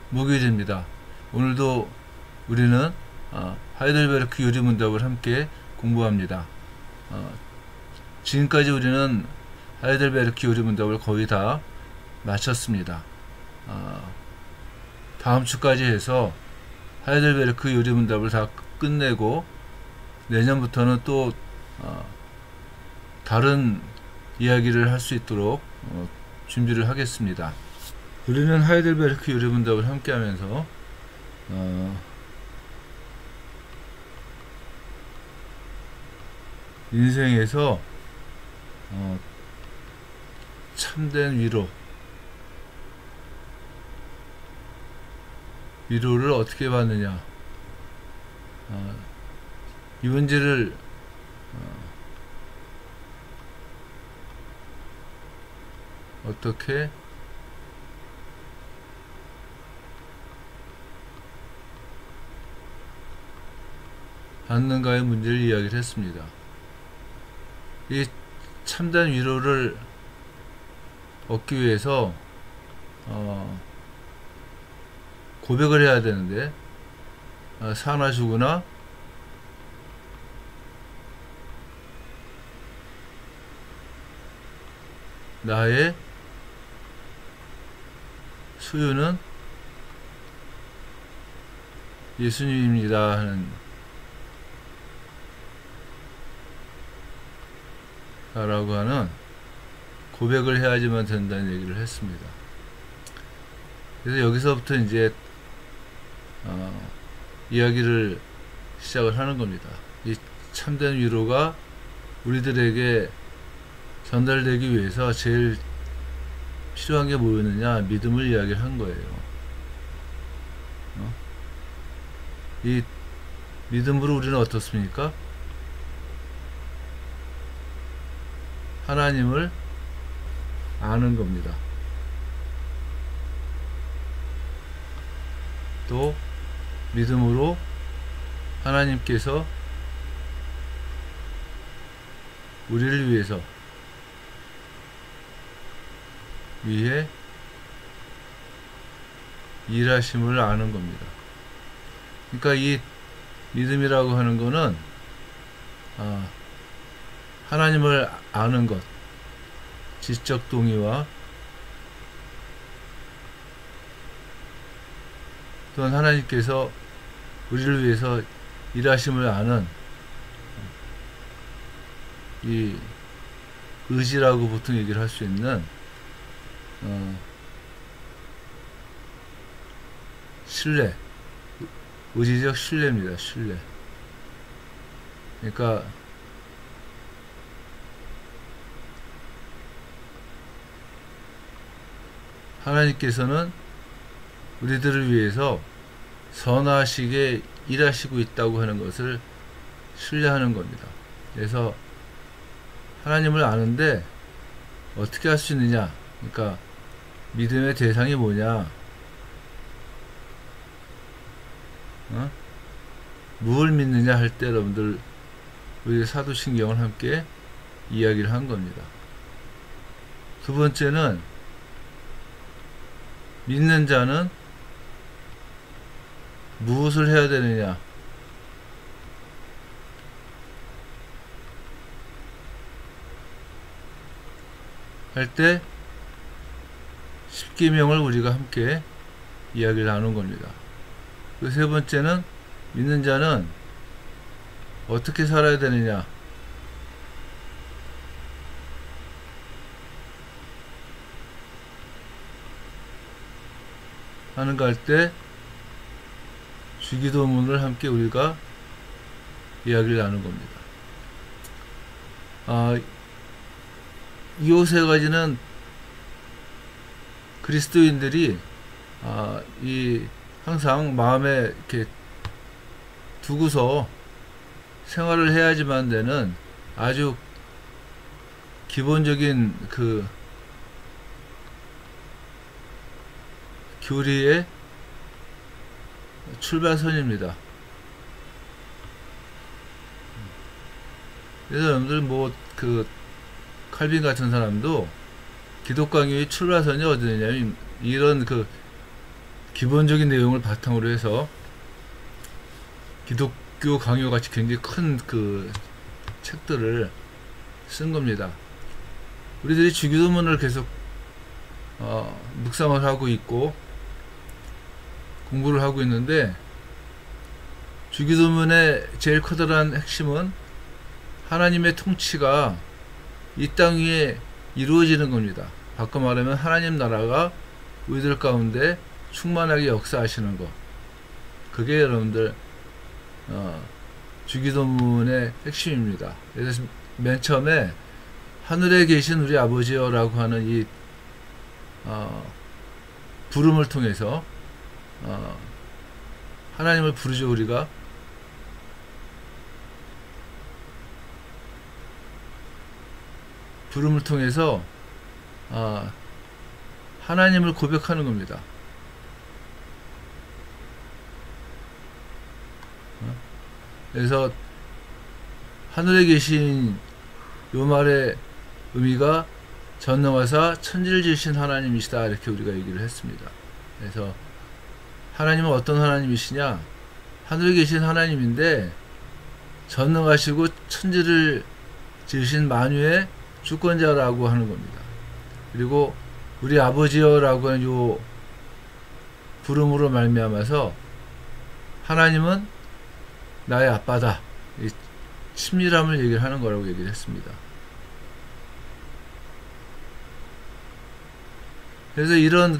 목요일입니다. 오늘도 우리는 하이델베르크 요리문답을 함께 공부합니다. 지금까지 우리는 하이델베르크 요리문답을 거의 다 마쳤습니다. 다음 주까지 해서 하이델베르크 요리문답을 다 끝내고 내년부터는 또 다른 이야기를 할 수 있도록 준비를 하겠습니다. 우리는 하이델베르크 요리문답을 함께 하면서 인생에서 참된 위로를 어떻게 받느냐, 이 문제를 어떻게 받는가의 문제를 이야기를 했습니다. 이 참된 위로를 얻기 위해서 고백을 해야 되는데, 사나 죽으나 나의 수요는 예수님입니다 하는 라고 하는 고백을 해야지만 된다는 얘기를 했습니다. 그래서 여기서부터 이제 이야기를 시작을 하는 겁니다. 이 참된 위로가 우리들에게 전달되기 위해서 제일 필요한 게 뭐였느냐, 믿음을 이야기를 한 거예요. 이 믿음으로 우리는 어떻습니까? 하나님을 아는 겁니다. 또 믿음으로 하나님께서 우리를 위해 일하심을 아는 겁니다. 그러니까 이 믿음이라고 하는 거는 하나님을 아는 것, 지적 동의와 또한 하나님께서 우리를 위해서 일하심을 아는 이 의지라고 보통 얘기를 할 수 있는 신뢰, 의지적 신뢰입니다. 신뢰. 그러니까 하나님께서는 우리들을 위해서 선하시게 일하시고 있다고 하는 것을 신뢰하는 겁니다. 그래서 하나님을 아는데 어떻게 할 수 있느냐, 그러니까 믿음의 대상이 뭐냐, 무엇을 믿느냐 할 때 여러분들 우리 사도신경을 함께 이야기를 한 겁니다. 두 번째는 믿는 자는 무엇을 해야 되느냐, 할 때 십계명을 우리가 함께 이야기를 나눈 겁니다. 그 세 번째는 믿는 자는 어떻게 살아야 되느냐, 하는가 할 때 주기도문을 함께 우리가 이야기를 나눈 겁니다. 이 세 가지는 그리스도인들이 항상 마음에 이렇게 두고서 생활을 해야지만 되는 아주 기본적인 그 교리의 출발선입니다. 그래서 여러분들 칼빈 같은 사람도 기독 강요의 출발선이 어디냐면 이런 기본적인 내용을 바탕으로 해서 기독교 강요 같이 굉장히 큰 그 책들을 쓴 겁니다. 우리들이 주기도문을 계속 묵상을 하고 있고 공부를 하고 있는데, 주기도문의 제일 커다란 핵심은 하나님의 통치가 이 땅 위에 이루어지는 겁니다. 바꿔 말하면 하나님 나라가 우리들 가운데 충만하게 역사하시는 것, 그게 여러분들 주기도문의 핵심입니다. 그래서 맨 처음에 하늘에 계신 우리 아버지여 라고 하는 이 부름을 통해서 하나님을 부르죠. 우리가 부름을 통해서 하나님을 고백하는 겁니다. 그래서 하늘에 계신 요 말의 의미가 전능하사 천지를 지으신 하나님이시다, 이렇게 우리가 얘기를 했습니다. 그래서 하나님은 어떤 하나님이시냐? 하늘에 계신 하나님인데 전능하시고 천지를 지으신 만유의 주권자라고 하는 겁니다. 그리고 우리 아버지여라고 하는 요 부름으로 말미암아서 하나님은 나의 아빠다, 이 친밀함을 얘기를 하는 거라고 얘기를 했습니다. 그래서 이런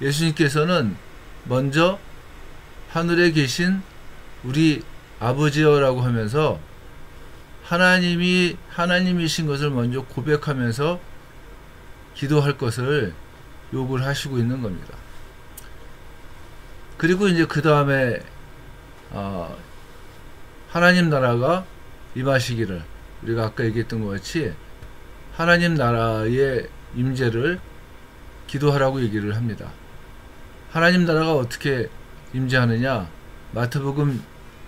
예수님께서는 먼저 하늘에 계신 우리 아버지여라고 하면서 하나님이 하나님이신 것을 먼저 고백하면서 기도할 것을 요구를 하시고 있는 겁니다. 그리고 이제 그 다음에 하나님 나라가 임하시기를, 우리가 아까 얘기했던 것 같이 하나님 나라의 임재를 기도하라고 얘기를 합니다. 하나님 나라가 어떻게 임재하느냐? 마태복음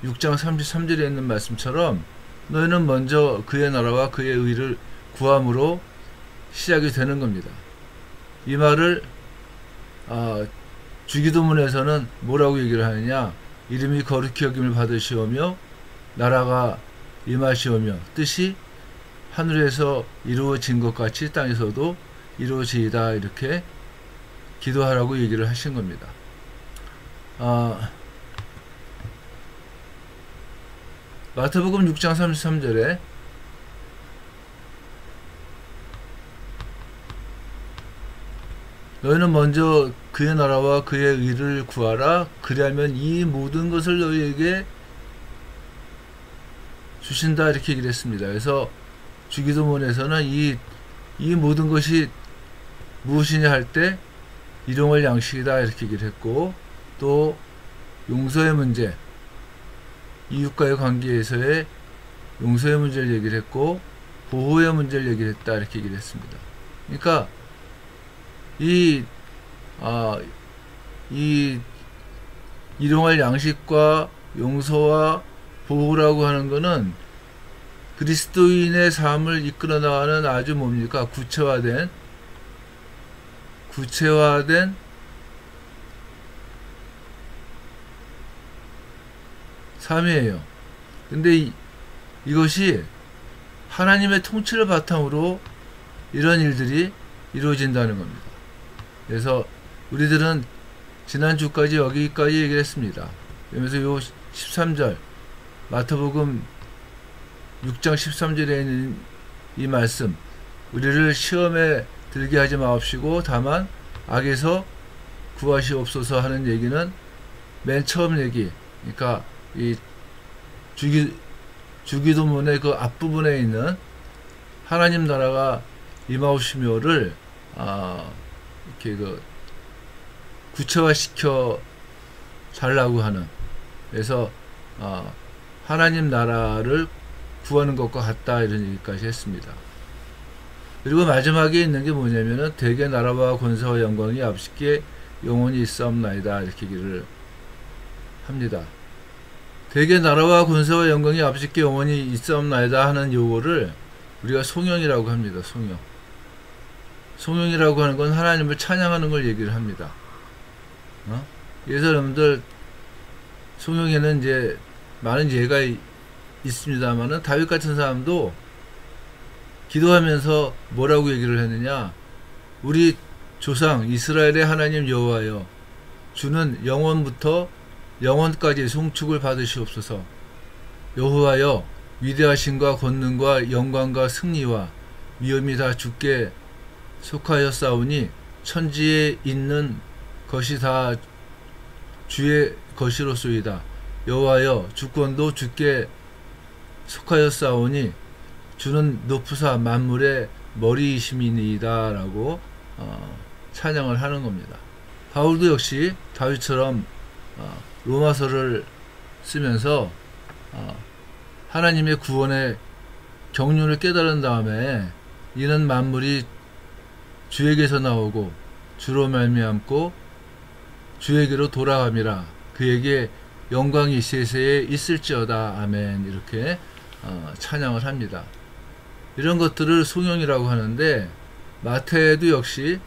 6장 33절에 있는 말씀처럼 너희는 먼저 그의 나라와 그의 의를 구함으로 시작이 되는 겁니다. 이 말을 주기도문에서는 뭐라고 얘기를 하느냐? 이름이 거룩히 여김을 받으시오며 나라가 임하시오며 뜻이 하늘에서 이루어진 것 같이 땅에서도 이루어지이다, 이렇게 기도하라고 얘기를 하신 겁니다. 마태복음 6장 33절에 너희는 먼저 그의 나라와 그의 의를 구하라. 그리하면 이 모든 것을 너희에게 주신다, 이렇게 얘기를 했습니다. 그래서 주기도문에서는 이 모든 것이 무엇이냐 할 때 일용할 양식이다, 이렇게 얘기를 했고, 또 용서의 문제, 이웃과의 관계에서의 용서의 문제를 얘기를 했고, 보호의 문제를 얘기를 했다, 이렇게 얘기를 했습니다. 그러니까 이 일용할 양식과 용서와 보호라고 하는 것은 그리스도인의 삶을 이끌어 나가는 아주 뭡니까? 구체화된 삶이에요. 근데 이것이 하나님의 통치를 바탕으로 이런 일들이 이루어진다는 겁니다. 그래서 우리들은 지난주까지 여기까지 얘기를 했습니다. 그러면서 요 13절 마태복음 6장 13절에 있는 이 말씀, 우리를 시험에 들게 하지 마옵시고 다만 악에서 구하시옵소서 하는 얘기는 맨 처음 얘기, 그러니까 이 주기도문의 그 앞부분에 있는 하나님 나라가 임하오시며를 이렇게 구체화시켜 달라고 하는, 그래서 하나님 나라를 구하는 것과 같다, 이런 얘기까지 했습니다. 그리고 마지막에 있는 게 뭐냐면은 대개 나라와 권세와 영광이 앞쉽게 영원히 있사옵나이다, 이렇게 얘기를 합니다. 대개 나라와 권세와 영광이 앞쉽게 영원히 있사옵나이다 하는 요거를 우리가 송영이라고 합니다. 송영이라고 하는 건 하나님을 찬양하는 걸 얘기를 합니다. 그래서 여러분들 송영에는 이제 많은 예가 있습니다만은 다윗 같은 사람도 기도하면서 뭐라고 얘기를 했느냐? 우리 조상 이스라엘의 하나님 여호와여, 주는 영원부터 영원까지 송축을 받으시옵소서. 여호와여, 위대하심과 권능과 영광과 승리와 위엄이 다 주께 속하였사오니 천지에 있는 것이 다 주의 것이로소이다. 여호와여, 주권도 주께 속하였사오니 주는 높으사 만물의 머리이심이니이다 라고 찬양을 하는 겁니다. 바울도 역시 다윗처럼 로마서를 쓰면서 하나님의 구원의 경륜을 깨달은 다음에 이는 만물이 주에게서 나오고 주로 말미암고 주에게로 돌아감이라, 그에게 영광이 세세에 있을지어다. 아멘. 이렇게 찬양을 합니다. 이런 것들을 송영이라고 하는데, 마태도 역시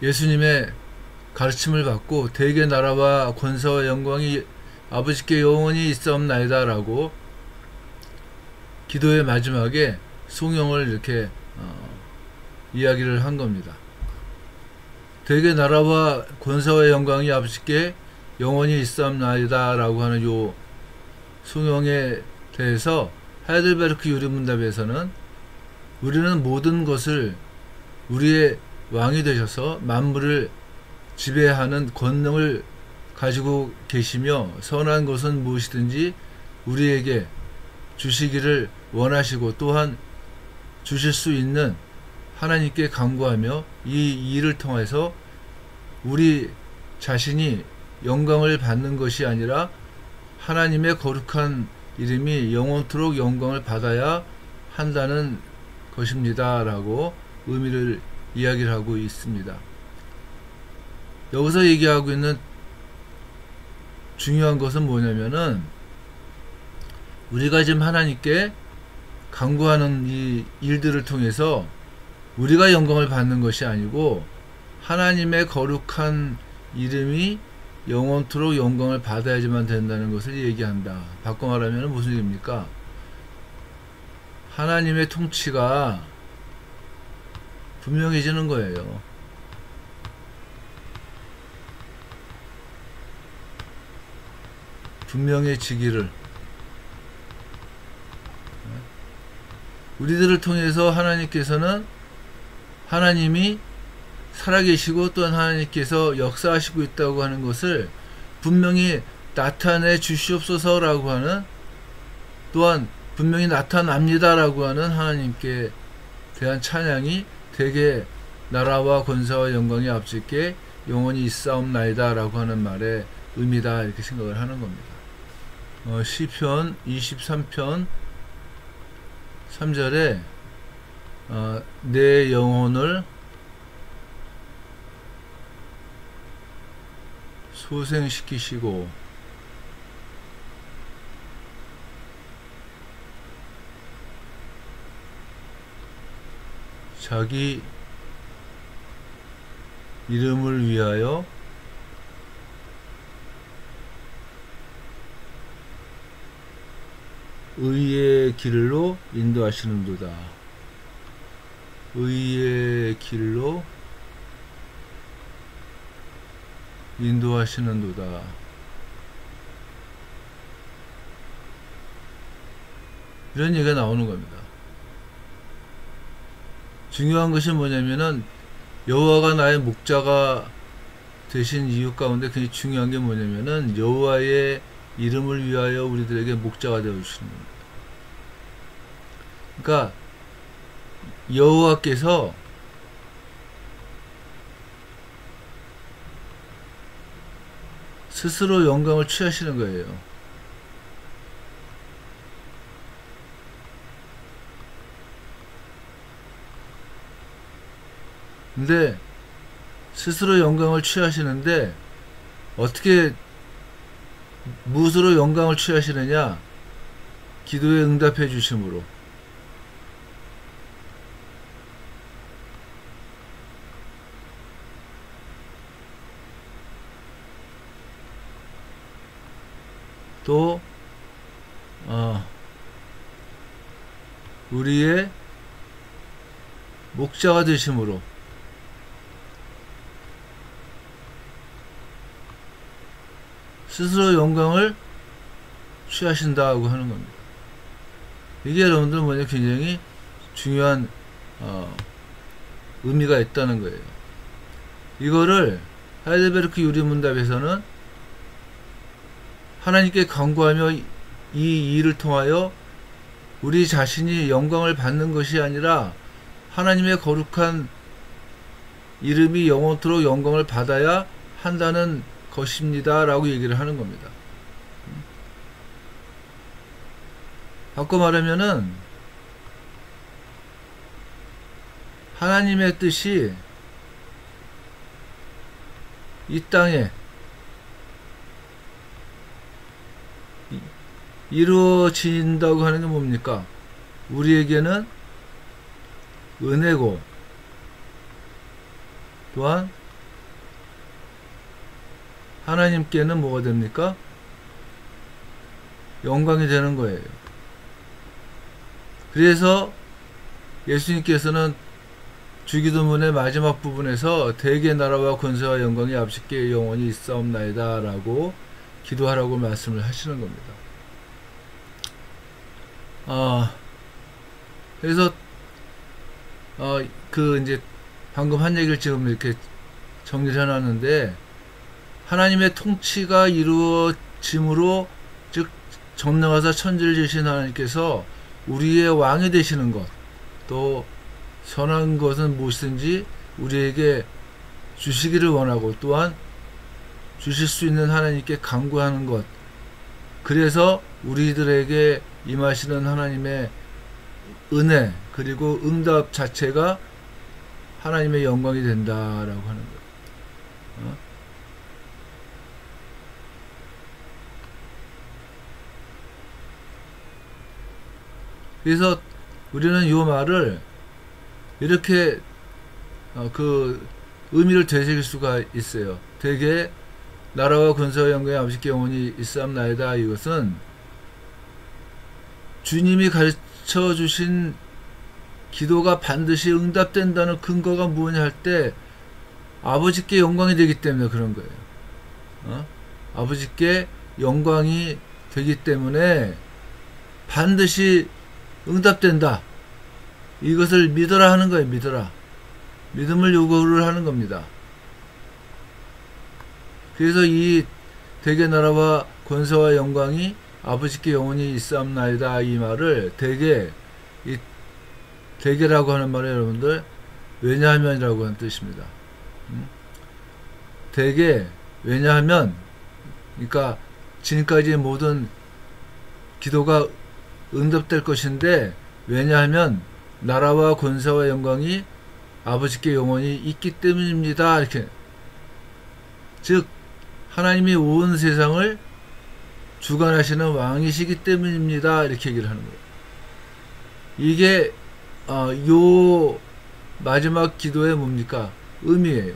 예수님의 가르침을 받고 대개 나라와 권세와 영광이 아버지께 영원히 있사옵나이다 라고 기도의 마지막에 송영을 이렇게 이야기를 한 겁니다. 대개 나라와 권세와 영광이 아버지께 영원히 있사옵나이다 라고 하는 요 송영에 대해서 하이델베르크 유리문답에서는 우리는 모든 것을 우리의 왕이 되셔서 만물을 지배하는 권능을 가지고 계시며 선한 것은 무엇이든지 우리에게 주시기를 원하시고 또한 주실 수 있는 하나님께 간구하며 이 일을 통해서 우리 자신이 영광을 받는 것이 아니라 하나님의 거룩한 이름이 영원토록 영광을 받아야 한다는 것입니다 라고 의미를 이야기를 하고 있습니다. 여기서 얘기하고 있는 중요한 것은 뭐냐면은 우리가 지금 하나님께 간구하는 이 일들을 통해서 우리가 영광을 받는 것이 아니고 하나님의 거룩한 이름이 영원토록 영광을 받아야지만 된다는 것을 얘기한다. 바꿔 말하면 무슨 얘기입니까? 하나님의 통치가 분명해지는 거예요. 분명해지기를. 우리들을 통해서 하나님께서는 하나님이 살아계시고 또한 하나님께서 역사하시고 있다고 하는 것을 분명히 나타내 주시옵소서라고 하는, 또한 분명히 나타납니다라고 하는 하나님께 대한 찬양이 대개 나라와 권세와 영광이 아버지께 영원히 있사옵나이다 라고 하는 말의 의미다, 이렇게 생각을 하는 겁니다. 시편 23편 3절에 내 영혼을 소생시키시고 자기 이름을 위하여 의의 길로 인도하시는도다. 의의 길로 인도하시는도다. 이런 얘기가 나오는 겁니다. 중요한 것이 뭐냐면은 여호와가 나의 목자가 되신 이유 가운데 굉장히 중요한 게 뭐냐면은 여호와의 이름을 위하여 우리들에게 목자가 되어 주시는 겁니다. 그러니까 여호와께서 스스로 영광을 취하시는 거예요. 근데 스스로 영광을 취하시는데 어떻게, 무엇으로 영광을 취하시느냐? 기도에 응답해 주심으로. 또 우리의 목자가 되심으로 스스로 영광을 취하신다고 하는 겁니다. 이게 여러분들 뭐냐, 굉장히 중요한 의미가 있다는 거예요. 이거를 하이델베르크 유리문답에서는 하나님께 간구하며 이 일을 통하여 우리 자신이 영광을 받는 것이 아니라 하나님의 거룩한 이름이 영원토록 영광을 받아야 한다는 것입니다 라고 얘기를 하는 겁니다. 바꿔 말하면은 하나님의 뜻이 이 땅에 이루어진다고 하는 게 뭡니까? 우리에게는 은혜고 또한 하나님께는 뭐가 됩니까? 영광이 되는 거예요. 그래서 예수님께서는 주기도문의 마지막 부분에서 대개 나라와 권세와 영광이 아버지께 영원히 있사옵나이다 라고 기도하라고 말씀을 하시는 겁니다. 그래서 이제 방금 한 얘기를 지금 이렇게 정리를 해놨는데, 하나님의 통치가 이루어짐으로, 즉 전능하사 천지를 지으신 하나님께서 우리의 왕이 되시는 것, 또 선한 것은 무엇이든지 우리에게 주시기를 원하고 또한 주실 수 있는 하나님께 간구하는 것, 그래서 우리들에게 임하시는 하나님의 은혜 그리고 응답 자체가 하나님의 영광이 된다라고 하는 거예요. 그래서 우리는 이 말을 이렇게 그 의미를 되새길 수가 있어요. 대개 나라와 권세와 영광이 아버지께 영원히 있사옵나이다, 이것은 주님이 가르쳐 주신 기도가 반드시 응답된다는 근거가 뭐냐 할 때 아버지께 영광이 되기 때문에 그런 거예요. 아버지께 영광이 되기 때문에 반드시 응답된다, 이것을 믿어라 하는 거예요. 믿어라. 믿음을 요구를 하는 겁니다. 그래서 이 대개 나라와 권세와 영광이 아버지께 영원히 있사옵나이다, 이 말을 이 대개라고 하는 말은 여러분들 왜냐하면이라고 하는 뜻입니다. 대개, 왜냐하면, 그러니까 지금까지 모든 기도가 응답될 것인데, 왜냐하면 나라와 권세와 영광이 아버지께 영원히 있기 때문입니다. 이렇게, 즉 하나님이 온 세상을 주관하시는 왕이시기 때문입니다, 이렇게 얘기를 하는 거예요. 이게 요 마지막 기도의 뭡니까? 의미예요.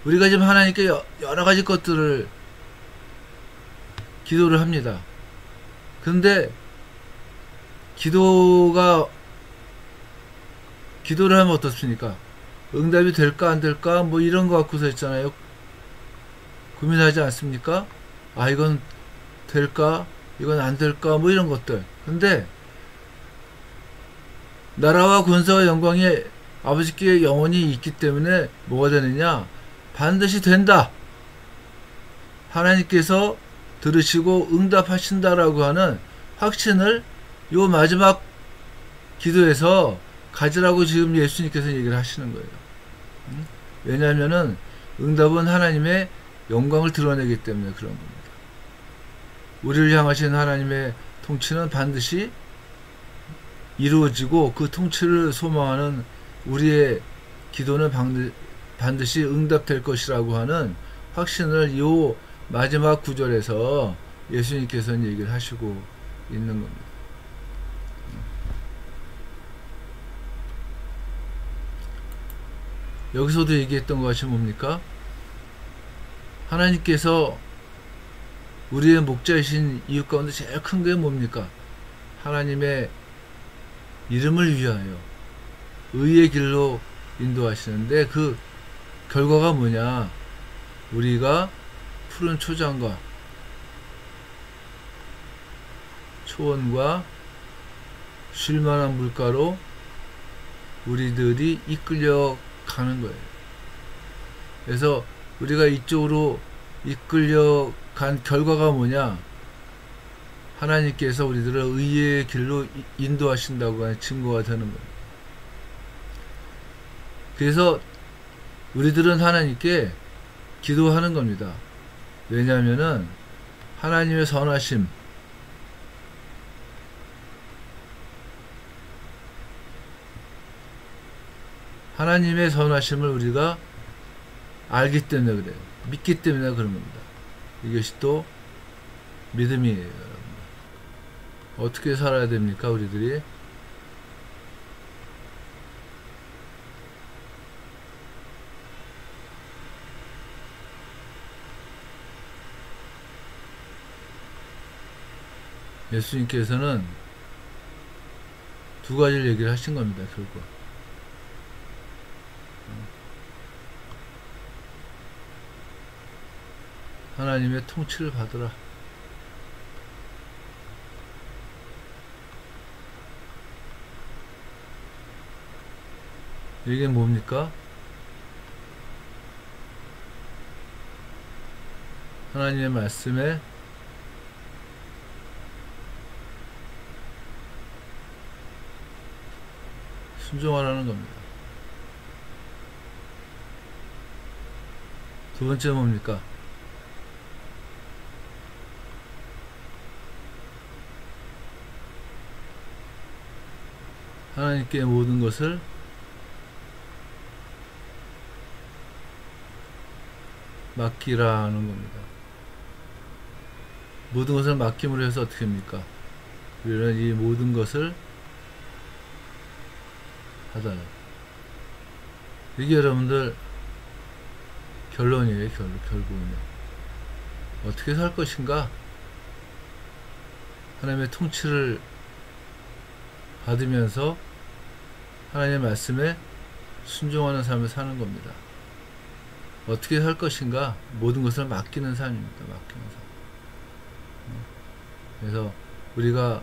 우리가 지금 하나님께 여러 가지 것들을 기도를 합니다. 근데 기도를 하면 어떻습니까? 응답이 될까 안 될까 뭐 이런 거 갖고서 있잖아요. 고민하지 않습니까? 이건 될까? 이건 안 될까? 뭐 이런 것들. 근데 나라와 권세와 영광이 아버지께 영원히 있기 때문에 뭐가 되느냐? 반드시 된다. 하나님께서 들으시고 응답하신다라고 하는 확신을 요 마지막 기도에서 가지라고 지금 예수님께서 얘기를 하시는 거예요. 왜냐하면은 응답은 하나님의 영광을 드러내기 때문에 그런 겁니다. 우리를 향하신 하나님의 통치는 반드시 이루어지고 그 통치를 소망하는 우리의 기도는 반드시 응답될 것이라고 하는 확신을 이 마지막 구절에서 예수님께서는 얘기를 하시고 있는 겁니다. 여기서도 얘기했던 것이 뭡니까? 하나님께서 우리의 목자이신 이유 가운데 제일 큰 게 뭡니까? 하나님의 이름을 위하여 의의 길로 인도하시는데 그 결과가 뭐냐? 우리가 푸른 초장과 초원과 쉴만한 물가로 우리들이 이끌려 가는 거예요. 그래서 우리가 이쪽으로 이끌려 간 결과가 뭐냐? 하나님께서 우리들을 의의 길로 인도하신다고 하는 증거가 되는 거예요. 그래서 우리들은 하나님께 기도하는 겁니다. 왜냐하면은 하나님의 선하심, 하나님의 선하심을 우리가 알기 때문에 그래요. 믿기 때문에 그런 겁니다. 이것이 또 믿음이에요. 여러분. 어떻게 살아야 됩니까? 우리들이 예수님께서는 두 가지를 얘기를 하신 겁니다. 결국 하나님의 통치를 받으라. 이게 뭡니까? 하나님의 말씀에 순종하라는 겁니다. 두 번째 뭡니까? 하나님께 모든 것을 맡기라는 겁니다. 모든 것을 맡김으로 해서 어떻게 합니까? 우리는 이 모든 것을 받아요. 이게 여러분들 결론이에요. 결국은요. 어떻게 살 것인가? 하나님의 통치를 받으면서 하나님의 말씀에 순종하는 삶을 사는 겁니다. 어떻게 살 것인가? 모든 것을 맡기는 삶입니다. 맡기는 삶. 그래서 우리가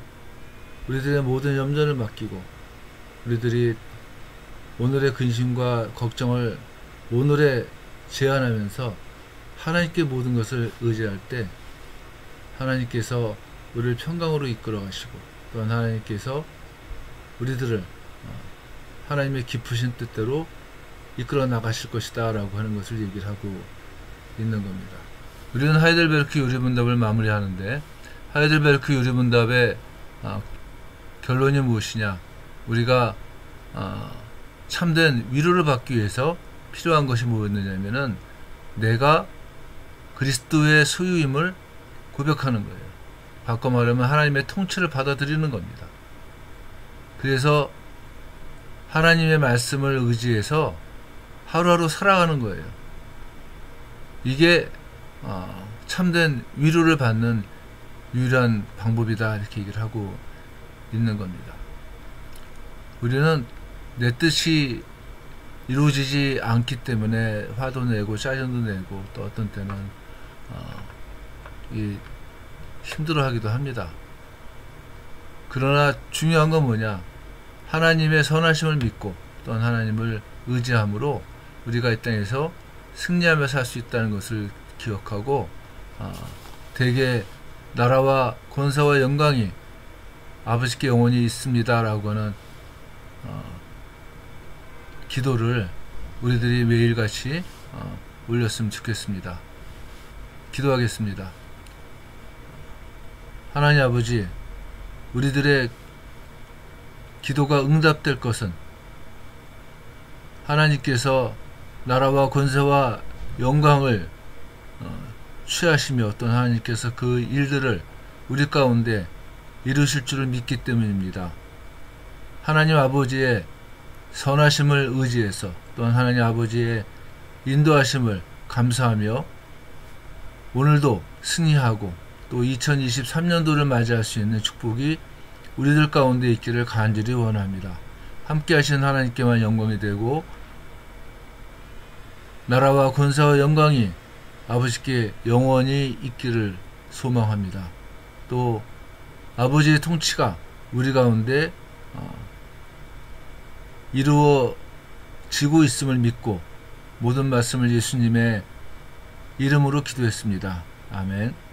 우리들의 모든 염전을 맡기고 우리들이 오늘의 근심과 걱정을 오늘에 제한하면서 하나님께 모든 것을 의지할 때 하나님께서 우리를 평강으로 이끌어 가시고 또한 하나님께서 우리들을 하나님의 깊으신 뜻대로 이끌어 나가실 것이다 라고 하는 것을 얘기를 하고 있는 겁니다. 우리는 하이델베르크 요리문답을 마무리하는데 하이델베르크 요리문답의 결론이 무엇이냐? 우리가 참된 위로를 받기 위해서 필요한 것이 뭐였느냐면은 내가 그리스도의 소유임을 고백하는 거예요. 바꿔 말하면 하나님의 통치를 받아들이는 겁니다. 그래서 하나님의 말씀을 의지해서 하루하루 살아가는 거예요. 이게 참된 위로를 받는 유일한 방법이다 이렇게 얘기를 하고 있는 겁니다. 우리는 내 뜻이 이루어지지 않기 때문에 화도 내고 짜증도 내고 또 어떤 때는 힘들어하기도 합니다. 그러나 중요한 건 뭐냐? 하나님의 선하심을 믿고 또한 하나님을 의지함으로 우리가 이 땅에서 승리하며 살 수 있다는 것을 기억하고 대개 나라와 권세와 영광이 아버지께 영원히 있습니다 라고 하는 기도를 우리들이 매일같이 올렸으면 좋겠습니다. 기도하겠습니다. 하나님 아버지, 우리들의 기도가 응답될 것은 하나님께서 나라와 권세와 영광을 취하시며 어떤 하나님께서 그 일들을 우리 가운데 이루실 줄을 믿기 때문입니다. 하나님 아버지의 선하심을 의지해서 또한 하나님 아버지의 인도하심을 감사하며 오늘도 승리하고 또 2023년도를 맞이할 수 있는 축복이 우리들 가운데 있기를 간절히 원합니다. 함께 하신 하나님께만 영광이 되고 나라와 권세와 영광이 아버지께 영원히 있기를 소망합니다. 또 아버지의 통치가 우리 가운데 이루어지고 있음을 믿고 모든 말씀을 예수님의 이름으로 기도했습니다. 아멘.